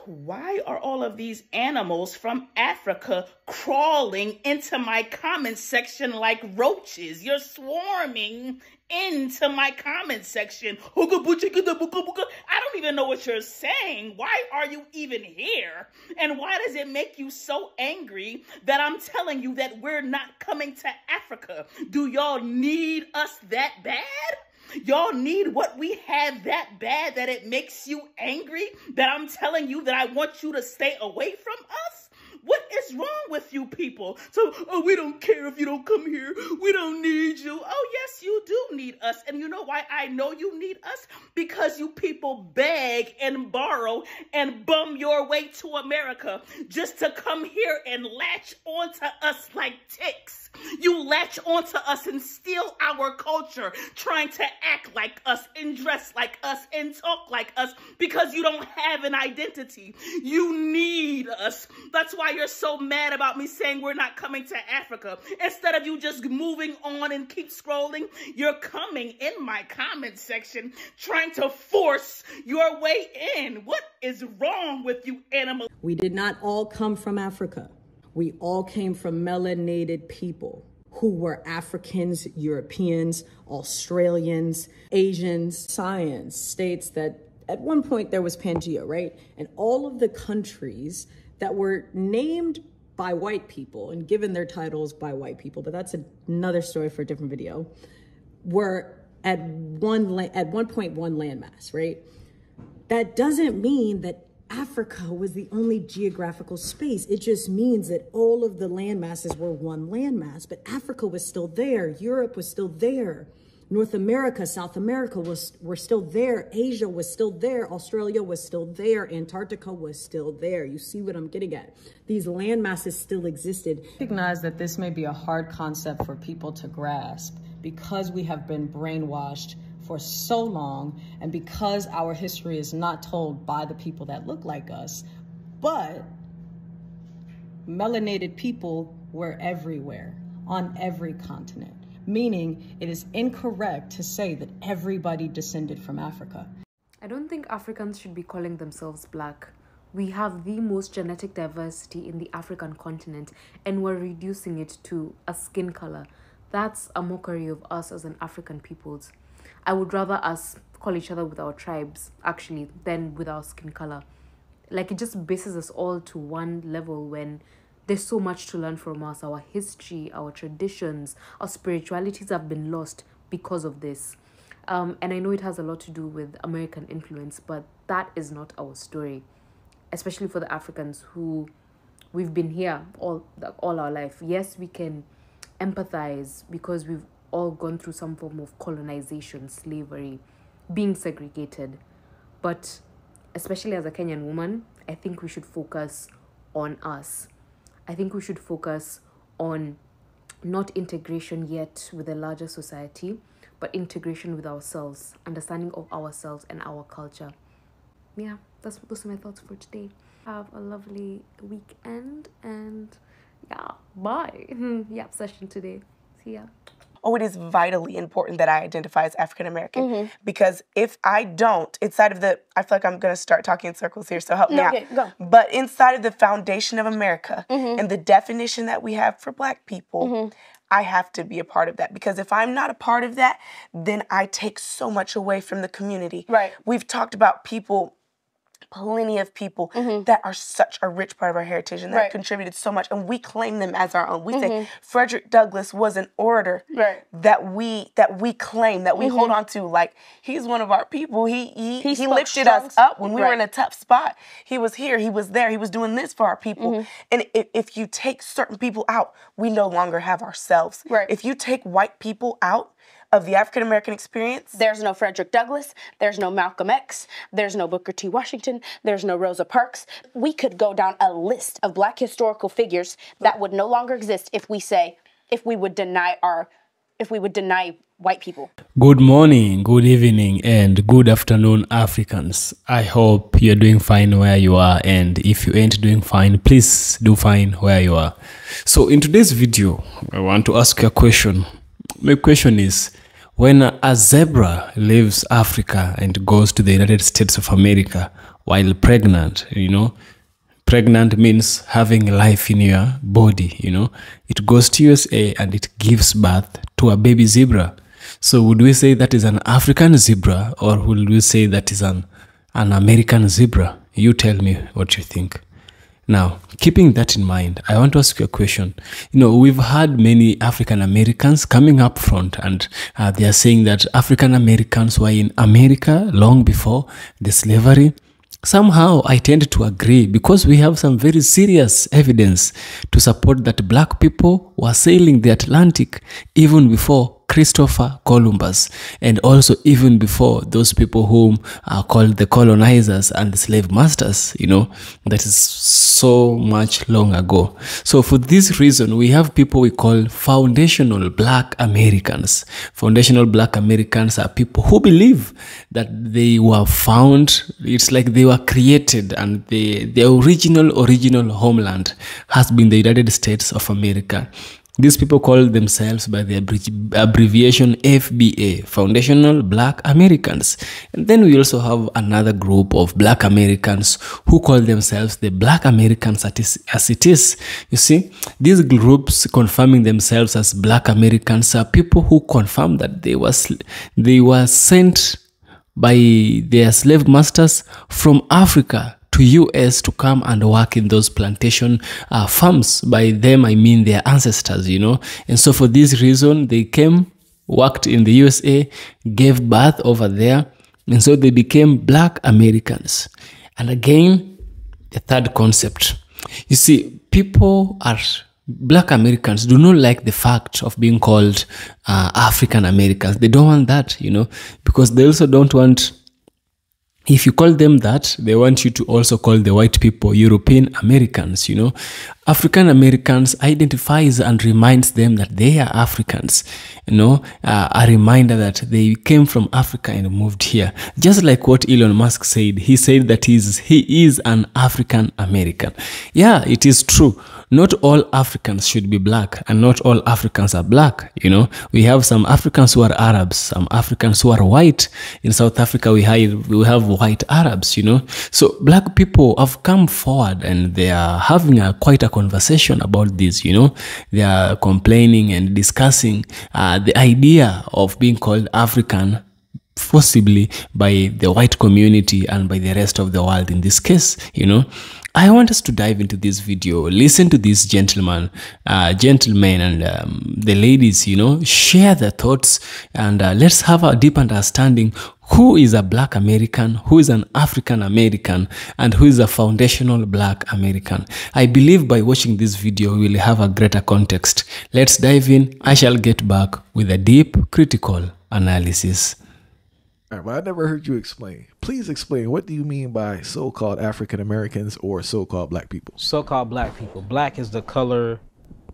Why are all of these animals from Africa crawling into my comment section like roaches? You're swarming into my comment section. I don't even know what you're saying. Why are you even here? And why does it make you so angry that I'm telling you that we're not coming to Africa? Do y'all need us that bad? Y'all need what we have that bad that it makes you angry? That I'm telling you that I want you to stay away from us? What is wrong with you people? So, oh, we don't care if you don't come here. We don't need you. Oh, yes, you do need us. And you know why I know you need us? Because you people beg and borrow and bum your way to America just to come here and latch onto us like ticks. You latch onto us and steal our culture, trying to act like us and dress like us and talk like us because you don't have an identity. You need us. That's why you're so mad about me saying we're not coming to Africa. Instead of you just moving on and keep scrolling, you're coming in my comment section trying to force your way in. What is wrong with you animals? We did not all come from Africa. We all came from melanated people who were Africans, Europeans, Australians, Asians. Science states that at one point there was Pangea, right? And all of the countries that were named by white people and given their titles by white people, but that's another story for a different video, were at 1.1 landmass, right? That doesn't mean that Africa was the only geographical space. It just means that all of the land masses were one landmass, but Africa was still there. Europe was still there. North America, South America were still there. Asia was still there. Australia was still there. Antarctica was still there. You see what I'm getting at? These land masses still existed. Recognize that this may be a hard concept for people to grasp because we have been brainwashed for so long and because our history is not told by the people that look like us, but melanated people were everywhere on every continent. Meaning it is incorrect to say that everybody descended from Africa. I don't think Africans should be calling themselves black. We have the most genetic diversity in the African continent and we're reducing it to a skin color. That's a mockery of us as an African peoples. I would rather us call each other with our tribes, actually, than with our skin color. Like, it just bases us all to one level when there's so much to learn from us. Our history, our traditions, our spiritualities have been lost because of this. And I know it has a lot to do with American influence, but that is not our story. Especially for the Africans who we've been here all our life. Yes, we can empathize because we've all gone through some form of colonization, slavery, being segregated. But especially as a Kenyan woman, I think we should focus on us. I think we should focus on not integration yet with a larger society, but integration with ourselves, understanding of ourselves and our culture. Yeah, those are my thoughts for today. Have a lovely weekend and yeah, bye. Yap session today. See ya. Oh, it is vitally important that I identify as African American because if I don't, inside of the, I feel like I'm going to start talking in circles here, so help me out. Go. But inside of the foundation of America and the definition that we have for Black people, I have to be a part of that because if I'm not a part of that, then I take so much away from the community. Right. We've talked about people, plenty of people that are such a rich part of our heritage and that contributed so much, and we claim them as our own. We say Frederick Douglass was an orator that we claim, that we hold on to, like he's one of our people. He lifted us up when we were in a tough spot. He was here, he was there, he was doing this for our people. And if you take certain people out, we no longer have ourselves. If you take white people out of the African American experience, there's no Frederick Douglass, there's no Malcolm X, there's no Booker T. Washington, there's no Rosa Parks. We could go down a list of Black historical figures that would no longer exist if we would deny white people. Good morning, good evening, and good afternoon, Africans. I hope you're doing fine where you are, and if you ain't doing fine, please do fine where you are. So in today's video, I want to ask you a question. My question is, when a zebra leaves Africa and goes to the United States of America, while pregnant, you know. Pregnant means having life in your body, you know. It goes to USA and it gives birth to a baby zebra. So would we say that is an African zebra, or would we say that is an American zebra? You tell me what you think. Now, keeping that in mind, I want to ask you a question. You know, we've had many African Americans coming up front, and they are saying that African Americans were in America long before the slavery. Somehow, I tend to agree, because we have some very serious evidence to support that black people were sailing the Atlantic even before Christopher Columbus, and also even before those people whom are called the colonizers and the slave masters, you know. That is so much long ago. So for this reason, we have people we call foundational black Americans. Foundational black Americans are people who believe that they were found, it's like they were created, and the original homeland has been the United States of America. These people call themselves by the abbreviation FBA, Foundational Black Americans. And then we also have another group of Black Americans who call themselves the Black Americans as it is. You see, these groups confirming themselves as Black Americans are people who confirm that they were sent by their slave masters from Africa to US to come and work in those plantation farms. By them, I mean their ancestors, you know. And so for this reason, they came, worked in the USA, gave birth over there, and so they became Black Americans. And again, the third concept. You see, Black Americans do not like the fact of being called African Americans. They don't want that, you know, because they also don't want, if you call them that, they want you to also call the white people European Americans, you know. African Americans identifies and reminds them that they are Africans, you know, a reminder that they came from Africa and moved here. Just like what Elon Musk said, he said that he is an African American. Yeah, it is true. Not all Africans should be black, and not all Africans are black, you know. We have some Africans who are Arabs, some Africans who are white. In South Africa, we have white Arabs, you know. So black people have come forward, and they are having quite a conversation about this, you know. They are complaining and discussing the idea of being called African, possibly by the white community and by the rest of the world in this case, you know. I want us to dive into this video, listen to these gentlemen and the ladies, you know, share their thoughts, and let's have a deep understanding who is a Black American, who is an African American, and who is a foundational Black American. I believe by watching this video, we will have a greater context. Let's dive in. I shall get back with a deep, critical analysis. All right, but I never heard you explain. Please explain, what do you mean by so-called African Americans or so-called black people? So-called black people. Black is the color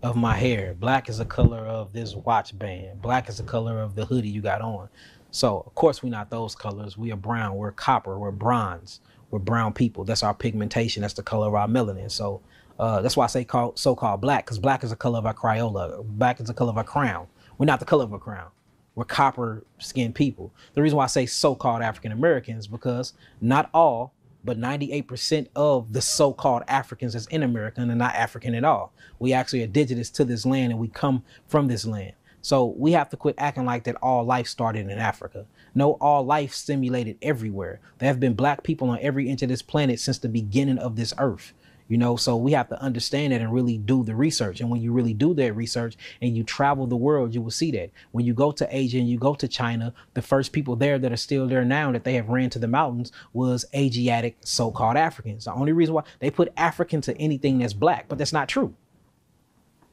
of my hair. Black is the color of this watch band. Black is the color of the hoodie you got on. So, of course, we're not those colors. We are brown. We're copper. We're bronze. We're brown people. That's our pigmentation. That's the color of our melanin. So that's why I say so-called black, because black is the color of our Crayola. Black is the color of our crown. We're not the color of a crown. We're copper skinned people. The reason why I say so-called African Americans, because not all, but 98% of the so-called Africans that's in America are not African at all. We actually are indigenous to this land, and we come from this land. So we have to quit acting like that all life started in Africa. No, all life stimulated everywhere. There have been black people on every inch of this planet since the beginning of this earth. You know, so we have to understand that and really do the research. And when you really do that research and you travel the world, you will see that. When you go to Asia and you go to China, the first people there that are still there now that they have ran to the mountains was Asiatic so-called Africans. The only reason why they put African to anything that's black, but that's not true.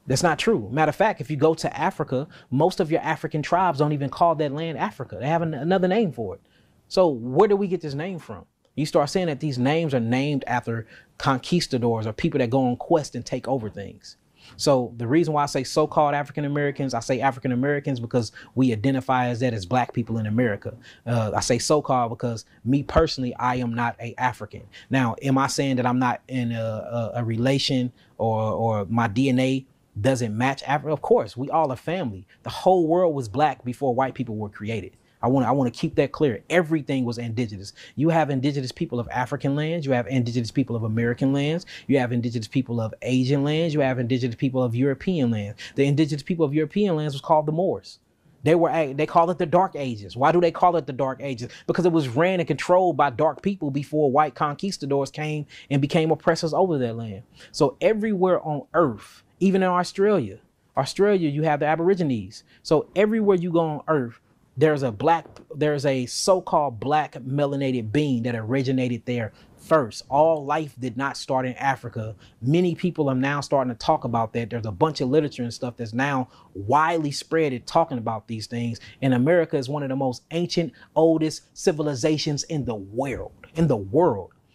That's not true. Matter of fact, if you go to Africa, most of your African tribes don't even call that land Africa. They have another name for it. So where do we get this name from? You start saying that these names are named after conquistadors or people that go on quest and take over things. So the reason why I say so-called African Americans, I say African Americans because we identify as that as black people in America. I say so-called because me personally, I am not a African. Now, am I saying that I'm not in a relation or my DNA doesn't match Africa? Of course, we all are family. The whole world was black before white people were created. I want to keep that clear. Everything was indigenous. You have indigenous people of African lands. You have indigenous people of American lands. You have indigenous people of Asian lands. You have indigenous people of European lands. The indigenous people of European lands was called the Moors. They call it the Dark Ages. Why do they call it the Dark Ages? Because it was ran and controlled by dark people before white conquistadors came and became oppressors over their land. So everywhere on earth, even in Australia, you have the Aborigines. So everywhere you go on earth, there's a so-called black melanated being that originated there first. All life did not start in Africa. Many people are now starting to talk about that. There's a bunch of literature and stuff that's now widely spread at talking about these things. And America is one of the most ancient, oldest civilizations in the world.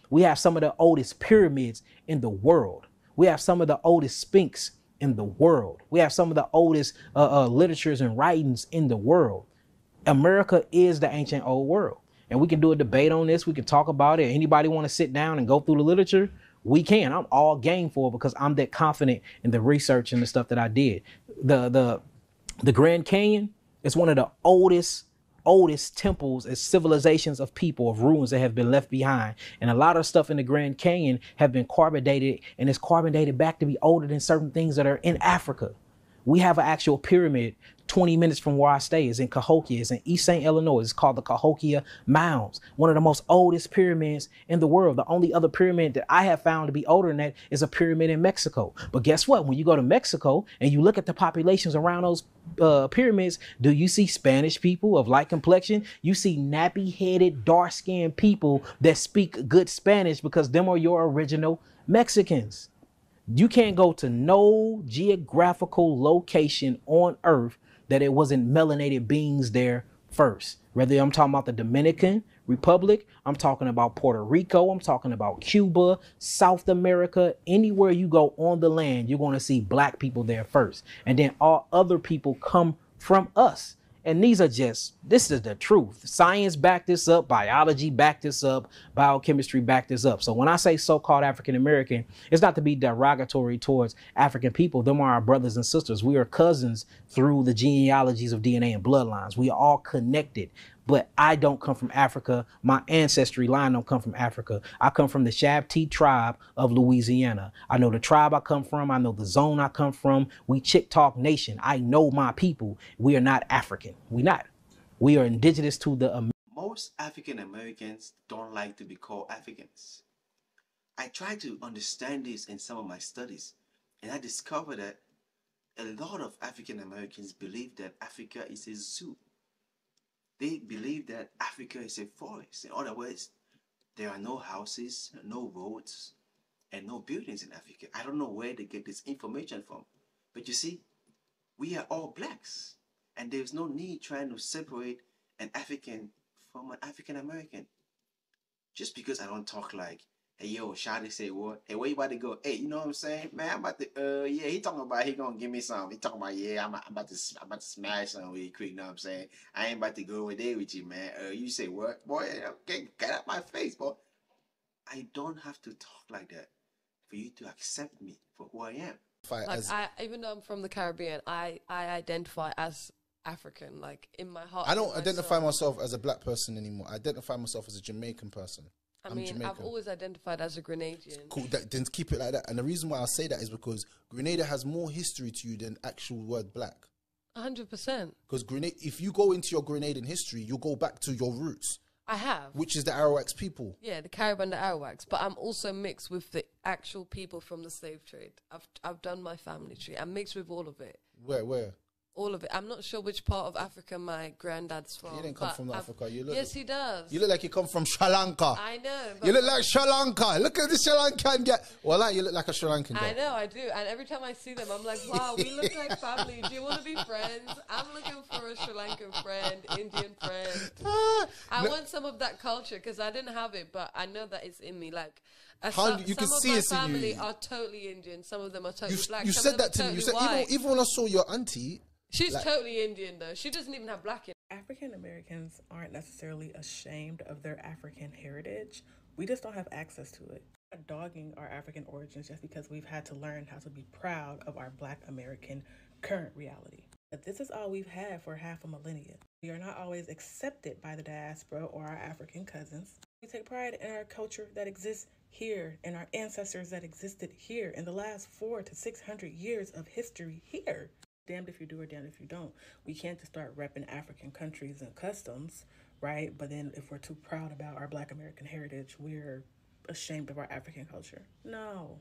We have some of the oldest pyramids in the world. We have some of the oldest sphinx in the world. We have some of the oldest literatures and writings in the world. America is the ancient old world. And we can do a debate on this. We can talk about it. Anybody want to sit down and go through the literature? We can. I'm all game for it because I'm that confident in the research and the stuff that I did. The Grand Canyon is one of the oldest temples and civilizations of people, of ruins that have been left behind. And a lot of stuff in the Grand Canyon have been carbon dated, and it's carbon dated back to be older than certain things that are in Africa. We have an actual pyramid 20 minutes from where I stay. Is in Cahokia. It's in East St. Illinois. It's called the Cahokia Mounds. One of the most oldest pyramids in the world. The only other pyramid that I have found to be older than that is a pyramid in Mexico. But guess what? When you go to Mexico and you look at the populations around those pyramids, do you see Spanish people of light complexion? You see nappy-headed, dark-skinned people that speak good Spanish because them are your original Mexicans. You can't go to no geographical location on earth that it wasn't melanated beings there first. Whether I'm talking about the Dominican Republic, I'm talking about Puerto Rico, I'm talking about Cuba, South America, anywhere you go on the land, you're going to see black people there first. And then all other people come from us. And this is the truth. Science backed this up. Biology backed this up. Biochemistry backed this up. So when I say so-called African-American, it's not to be derogatory towards African people. Them are our brothers and sisters. We are cousins through the genealogies of DNA and bloodlines. We are all connected. But I don't come from Africa. My ancestry line don't come from Africa. I come from the Shabti tribe of Louisiana. I know the tribe I come from. I know the zone I come from. We Chickasaw Nation. I know my people. We are not African. We not. We are indigenous to the... Most African Americans don't like to be called Africans. I tried to understand this in some of my studies, and I discovered that a lot of African Americans believe that Africa is a zoo. They believe that Africa is a forest. In other words, there are no houses, no roads, and no buildings in Africa. I don't know where they get this information from. But you see, we are all blacks. And there's no need trying to separate an African from an African American. Just because I don't talk like, hey, yo, Shadi say what? Hey, where you about to go? Hey, you know what I'm saying? Man, I'm about to, yeah, he talking about he gonna give me some. He talking about, yeah, I'm about to smash something really quick, you know what I'm saying? I ain't about to go over there with you, man. You say what? Boy, okay, get out my face, boy. I don't have to talk like that for you to accept me for who I am. Like even though I'm from the Caribbean, I identify as African. Like in my heart, I don't identify myself as a black person anymore. I identify myself as a Jamaican person. I mean, Jamaican. I've always identified as a Grenadian. Cool, then keep it like that. And the reason why I say that is because Grenada has more history to you than actual word black. 100%. Because if you go into your Grenadian history, you'll go back to your roots. I have. Which is the Arawaks people. Yeah, the Carib and the Arawaks. But I'm also mixed with the actual people from the slave trade. I've done my family tree. I'm mixed with all of it. Where? All of it. I'm not sure which part of Africa my granddad's from. He didn't come from Africa. Yes, he does. You look like you come from Sri Lanka. I know. You look like Sri Lanka. Look at this Sri Lankan guy. Well, you look like a Sri Lankan guy. I know, I do. And every time I see them, I'm like, wow, we look like family. Do you want to be friends? I'm looking for a Sri Lankan friend, Indian friend. I want some of that culture because I didn't have it, but I know that it's in me. Like, you can see it in you. Some of my family are totally Indian. Some of them are totally black. You said that to me. You said even when I saw your auntie. She's totally Indian, though. She doesn't even have black in. African Americans aren't necessarily ashamed of their African heritage. We just don't have access to it. We're not dogging our African origins just because we've had to learn how to be proud of our Black American current reality. But this is all we've had for half a millennia. We are not always accepted by the diaspora or our African cousins. We take pride in our culture that exists here and our ancestors that existed here in the last 400 to 600 years of history here. Damned if you do or damned if you don't. We can't just start repping African countries and customs, right? But then if we're too proud about our Black American heritage, we're ashamed of our African culture. No.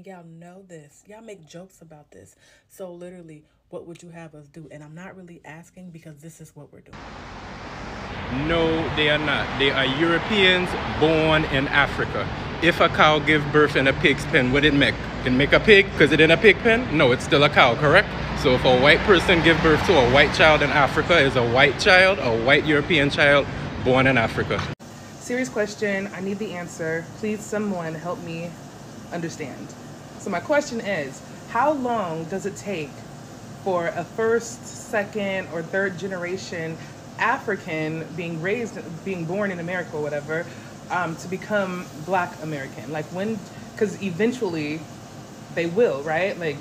Y'all know this. Y'all make jokes about this. So literally, what would you have us do? And I'm not really asking because this is what we're doing. No, they are not. They are Europeans born in Africa. If a cow give birth in a pig's pen, what it make? It make a pig because it in a pig pen? No, it's still a cow, correct? So if a white person give birth to a white child in Africa, is a white child, a white European child born in Africa? Serious question. I need the answer. Please, someone help me understand. So my question is, how long does it take for a first, second, or third generation African being born in America or whatever, to become Black American? Like when, because eventually they will, right? Like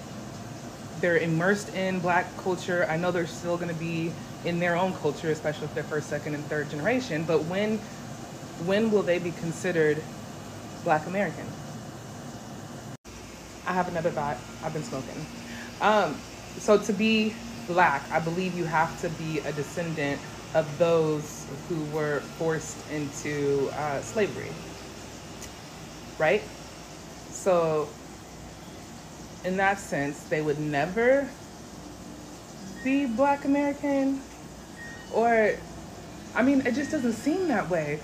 they're immersed in Black culture. I know they're still gonna be in their own culture, especially if they're first, second, and third generation, but when will they be considered Black American? I have another thought. I've been smoking. So to be Black, I believe you have to be a descendant of those who were forced into slavery, right? So in that sense, they would never be Black American, or, I mean, it just doesn't seem that way,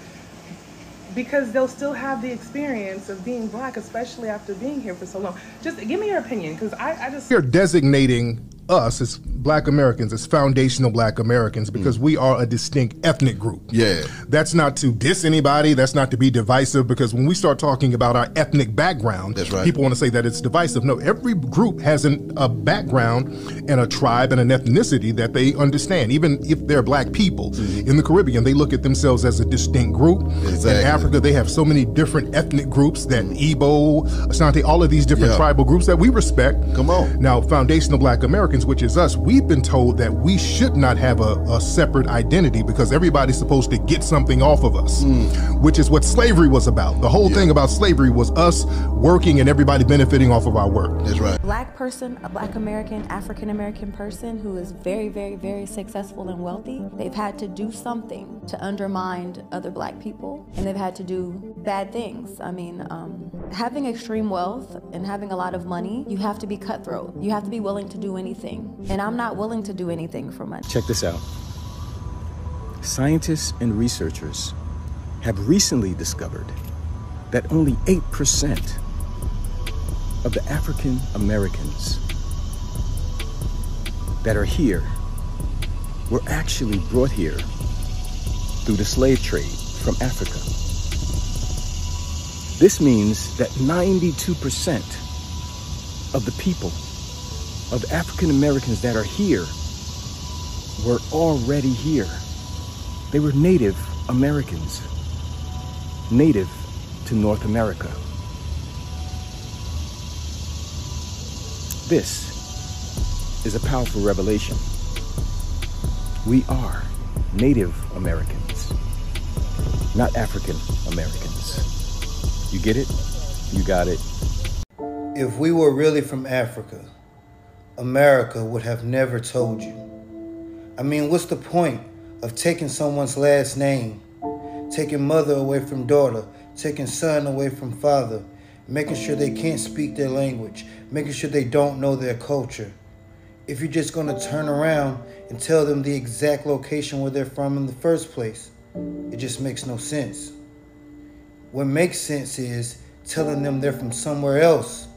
because they'll still have the experience of being Black, especially after being here for so long. Just give me your opinion, because I just... You're designating us as Black Americans as foundational Black Americans because we are a distinct ethnic group. Yeah. That's not to diss anybody. That's not to be divisive, because when we start talking about our ethnic background, that's right, people want to say that it's divisive. No, every group has a background and a tribe and an ethnicity that they understand. Even if they're Black people in the Caribbean, they look at themselves as a distinct group. Exactly. In Africa, they have so many different ethnic groups that Igbo, Asante, all of these different tribal groups that we respect. Come on. Now, foundational Black Americans, which is us, we've been told that we should not have a separate identity because everybody's supposed to get something off of us, which is what slavery was about. The whole thing about slavery was us working and everybody benefiting off of our work. That's right. Black person, a Black American, African American person who is very, very, very successful and wealthy, they've had to do something to undermine other Black people, and they've had to do bad things. I mean, having extreme wealth and having a lot of money, you have to be cutthroat. You have to be willing to do anything. And I'm not willing to do anything for money. Check this out. Scientists and researchers have recently discovered that only 8% of the African Americans that are here were actually brought here through the slave trade from Africa. This means that 92% of the people, of African Americans that are here, were already here. They were Native Americans, native to North America. This is a powerful revelation. We are Native Americans, not African Americans. You get it? You got it. If we were really from Africa, America would have never told you. I mean, what's the point of taking someone's last name, taking mother away from daughter, taking son away from father, making sure they can't speak their language, making sure they don't know their culture, if you're just going to turn around and tell them the exact location where they're from in the first place? It just makes no sense. What makes sense is telling them they're from somewhere else,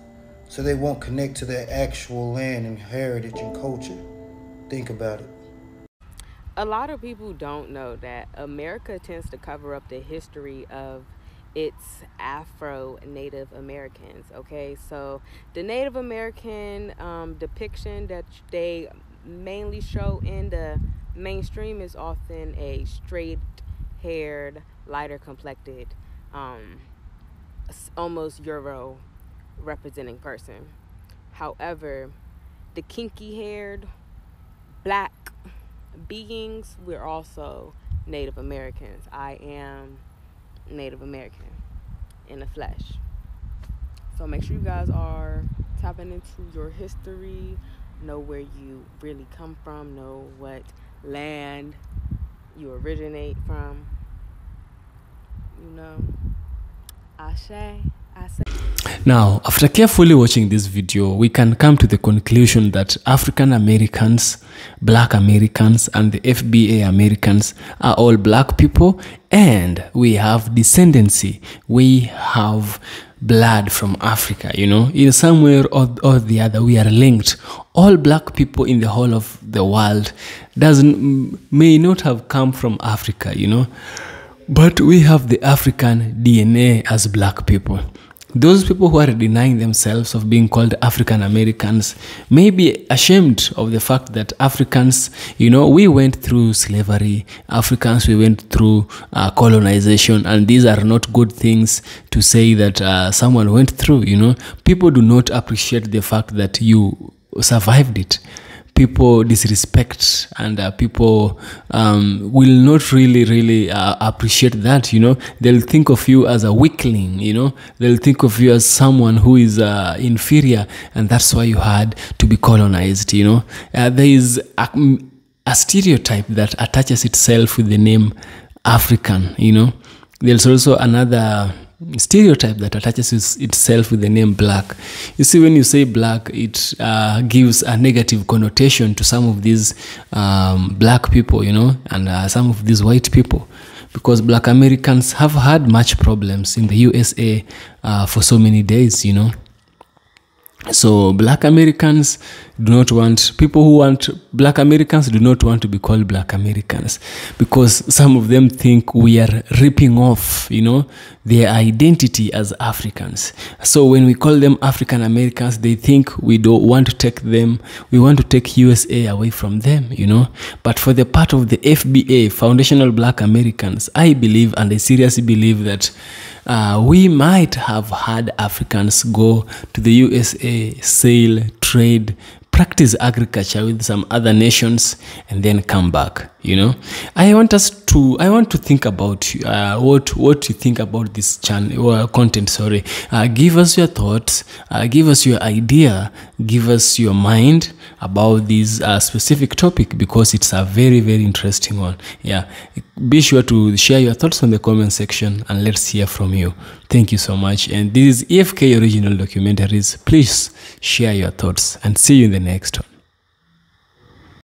so they won't connect to their actual land and heritage and culture. Think about it. A lot of people don't know that America tends to cover up the history of its Afro-Native Americans, okay? So the Native American depiction that they mainly show in the mainstream is often a straight-haired, lighter-complected, almost Euro representing person. However, the kinky-haired, Black beings, we're also Native Americans. I am Native American in the flesh. So make sure you guys are tapping into your history, know where you really come from, know what land you originate from. You know, Ashe. Now, after carefully watching this video, we can come to the conclusion that African Americans, Black Americans, and the FBA Americans are all black people, and we have descendancy. We have blood from Africa, you know, in some way or the other. We are linked. All black people in the whole of the world may not have come from Africa, you know, but we have the African DNA as black people. Those people who are denying themselves of being called African Americans may be ashamed of the fact that Africans, you know, we went through slavery. Africans, we went through colonization, and these are not good things to say that someone went through, you know. People do not appreciate the fact that you survived it. People disrespect, and people will not really appreciate that, you know. They'll think of you as a weakling, you know. They'll think of you as someone who is inferior, and that's why you had to be colonized, you know. There is a stereotype that attaches itself with the name African, you know. There's also another stereotype that attaches itself with the name black. You see, when you say black, it gives a negative connotation to some of these black people, you know, and some of these white people, because black Americans have had much problems in the USA for so many days, you know. So black Americans do not want, people who want black Americans do not want to be called black Americans, because some of them think we are ripping off, you know, their identity as Africans. So when we call them African Americans, they think we don't want to take them, we want to take USA away from them, you know. But for the part of the FBA, Foundational Black Americans, I believe, and I seriously believe that we might have had Africans go to the USA, sail, trade, practice agriculture with some other nations, and then come back, you know. I want to think about what you think about this channel or content. Sorry, give us your thoughts, give us your idea, give us your mind about this specific topic, because it's a very interesting one. Yeah, be sure to share your thoughts on the comment section, and let's hear from you. Thank you so much. And this is EFK Original Documentaries. Please share your thoughts, and see you in the next one.